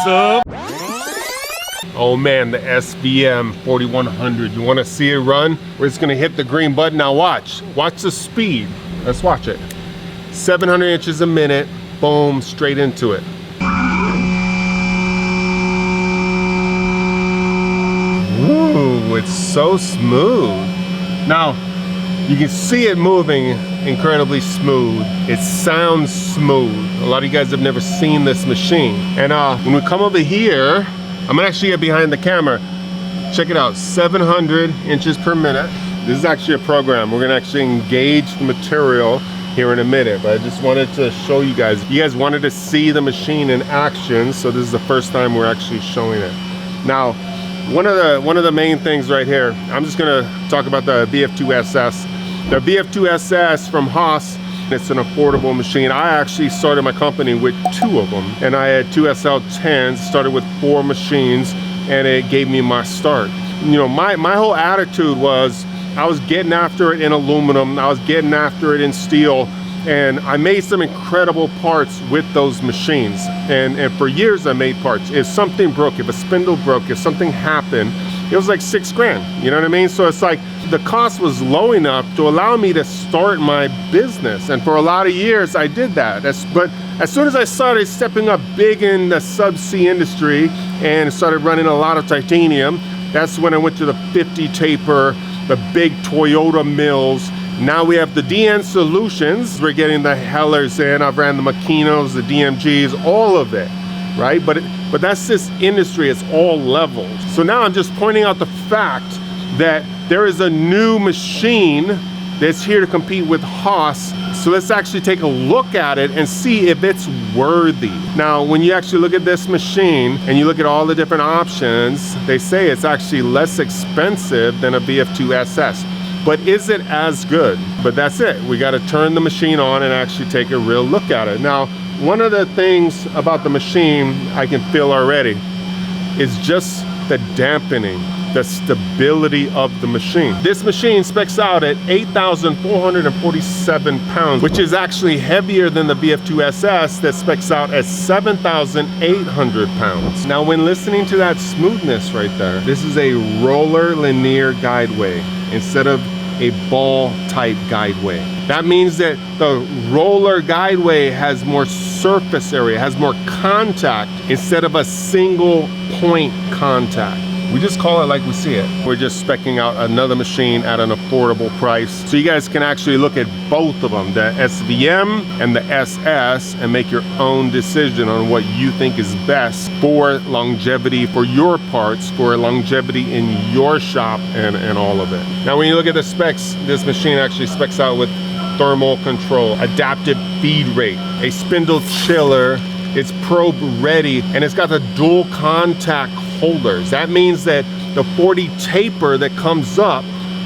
up? Oh man, the SVM 4100. You want to see it run? We're just going to hit the green button. Now watch. Watch the speed. Let's watch it. 700 inches a minute. Boom, straight into it. Ooh, it's so smooth. Now, you can see it moving incredibly smooth. It sounds smooth. A lot of you guys have never seen this machine. And when we come over here, I'm gonna actually get behind the camera. Check it out, 700 inches per minute. This is actually a program. We're gonna actually engage the material here in a minute, but I just wanted to show you guys. You guys wanted to see the machine in action, so this is the first time we're actually showing it. Now, one of the main things right here, I'm just gonna talk about the VF2SS. The VF2SS from HAAS, it's an affordable machine. I actually started my company with 2 of them, and I had 2 SL10s, started with 4 machines, and it gave me my start. You know, my whole attitude was, I was getting after it in aluminum, I was getting after it in steel, and I made some incredible parts with those machines. And for years I made parts. If something broke, if a spindle broke, if something happened, it was like 6 grand, you know what I mean? So it's like, the cost was low enough to allow me to start my business. And for a lot of years I did that. But as soon as I started stepping up big in the subsea industry and started running a lot of titanium, that's when I went to the 50 taper, the big Toyota mills. Now we have the DN Solutions. We're getting the Hellers in. I've ran the Machinos, the DMGs, all of it, right? But that's this industry, it's all levels. So now I'm just pointing out the fact that there is a new machine that's here to compete with HAAS. So let's actually take a look at it and see if it's worthy. Now, when you actually look at this machine and you look at all the different options, they say it's actually less expensive than a VF2SS. But is it as good? But that's it. We got to turn the machine on and actually take a real look at it. Now, one of the things about the machine I can feel already is just the dampening, the stability of the machine. This machine specs out at 8,447 pounds, which is actually heavier than the VF2SS that specs out at 7,800 pounds. Now, when listening to that smoothness right there, this is a roller linear guideway instead of a ball type guideway. That means that the roller guideway has more surface area, has more contact instead of a single point contact. We just call it like we see it. We're just speccing out another machine at an affordable price. So you guys can actually look at both of them, the SVM and the SS, and make your own decision on what you think is best for longevity, for your parts, for longevity in your shop and all of it. Now, when you look at the specs, this machine actually specs out with thermal control, adaptive feed rate, a spindle chiller, it's probe ready, and it's got the dual contact holders. That means that the 40 taper that comes up,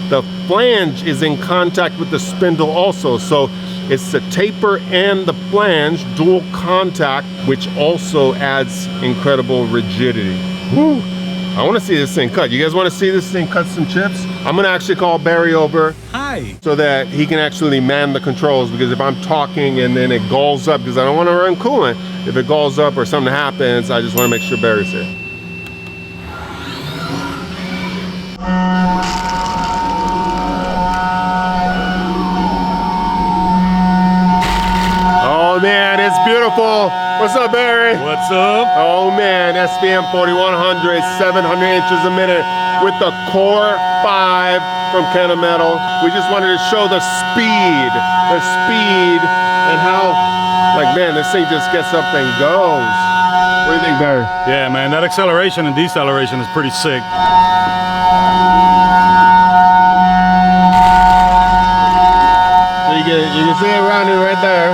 the flange is in contact with the spindle also. So it's the taper and the flange, dual contact, which also adds incredible rigidity. Woo. I want to see this thing cut. You guys want to see this thing cut some chips? I'm going to actually call Barry over. Hi. So that he can actually man the controls, because if I'm talking and then it galls up, because I don't want to run coolant, if it galls up or something happens, I just want to make sure Barry's here. Oh man, it's beautiful. What's up, Barry? What's up? Oh man, SVM 4100, 700 inches a minute with the KOR 5 from Kennametal. We just wanted to show the speed and how, like, man, this thing just gets up and goes. What do you think, Barry? Yeah, man, that acceleration and deceleration is pretty sick. So you can see it running right there.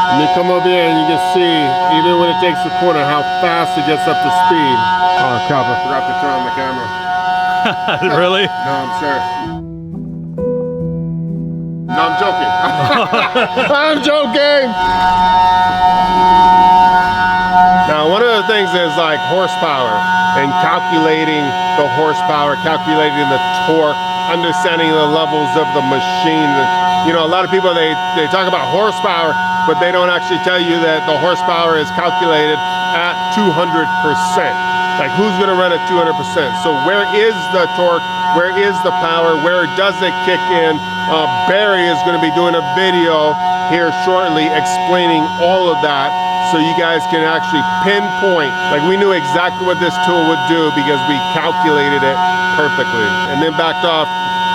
And you come over here and you can see, even when it takes the corner, how fast it gets up to speed. Oh crap, I forgot to turn on the camera. Really? No, I'm serious. No, I'm joking. I'm joking! Now, one of the things is like horsepower, and calculating the horsepower, calculating the torque, understanding the levels of the machine. You know, a lot of people, they talk about horsepower, but they don't actually tell you that the horsepower is calculated at 200%. Like, who's gonna run at 200%? So where is the torque? Where is the power? Where does it kick in? Barry is gonna be doing a video here shortly explaining all of that, so you guys can actually pinpoint. Like, we knew exactly what this tool would do because we calculated it perfectly. And then backed off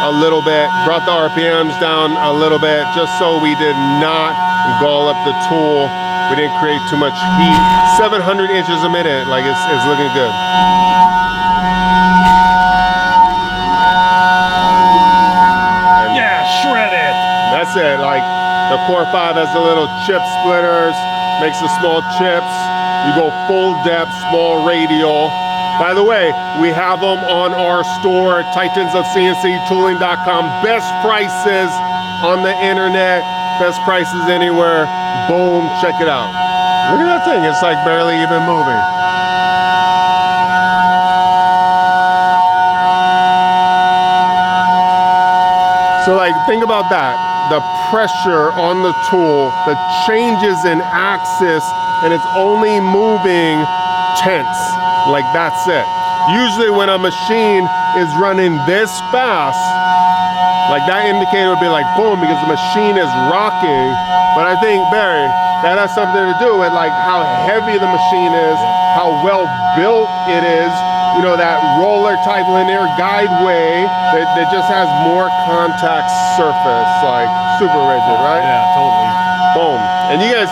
a little bit, brought the RPMs down a little bit, just so we did not gall up the tool. We didn't create too much heat. 700 inches a minute, like it's looking good. And Yeah, shred it. that's it. Like, the Core 5 has the little chip splitters, makes the small chips. You go full depth, small radial. By the way, we have them on our store, titansofcnctooling.com. Best prices on the internet, best prices anywhere. Boom, check it out. Look at that thing, it's like barely even moving. So, like, think about that. The pressure on the tool, the changes in axis, and it's only moving tenths. Like, that's it. Usually when a machine is running this fast, like, that indicator would be like boom, because the machine is rocking. But I think, Barry, that has something to do with like how heavy the machine is, how well built it is. You know, that roller type linear guideway that just has more contact surface, like super rigid, right? Yeah, totally. Boom. And you guys,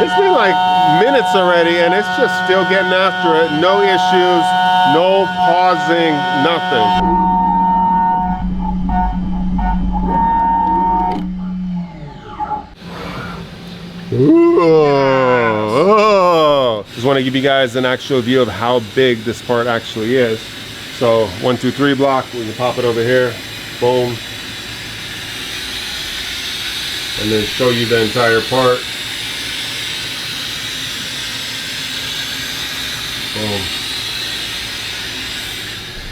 it's been like minutes already and it's just still getting after it. No issues, no pausing, nothing. Ooh. Just want to give you guys an actual view of how big this part actually is. So 1, 2, 3 block, we can pop it over here, boom. And then show you the entire part. Boom.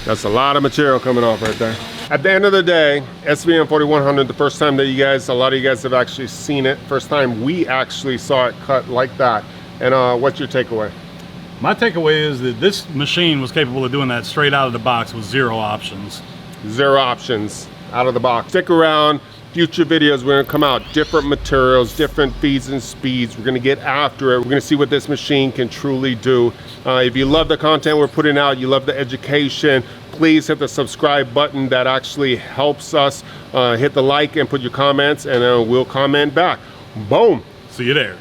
That's a lot of material coming off right there. At the end of the day, SVM 4100, the first time that a lot of you guys have actually seen it, first time we actually saw it cut like that. And what's your takeaway? My takeaway is that this machine was capable of doing that straight out of the box with 0 options. 0 options out of the box. Stick around. Future videos, we're gonna come out different materials, different feeds and speeds. We're gonna get after it. We're gonna see what this machine can truly do. If you love the content we're putting out, you love the education, please hit the subscribe button. That actually helps us. Hit the like and put your comments, and we'll comment back. Boom. See you there.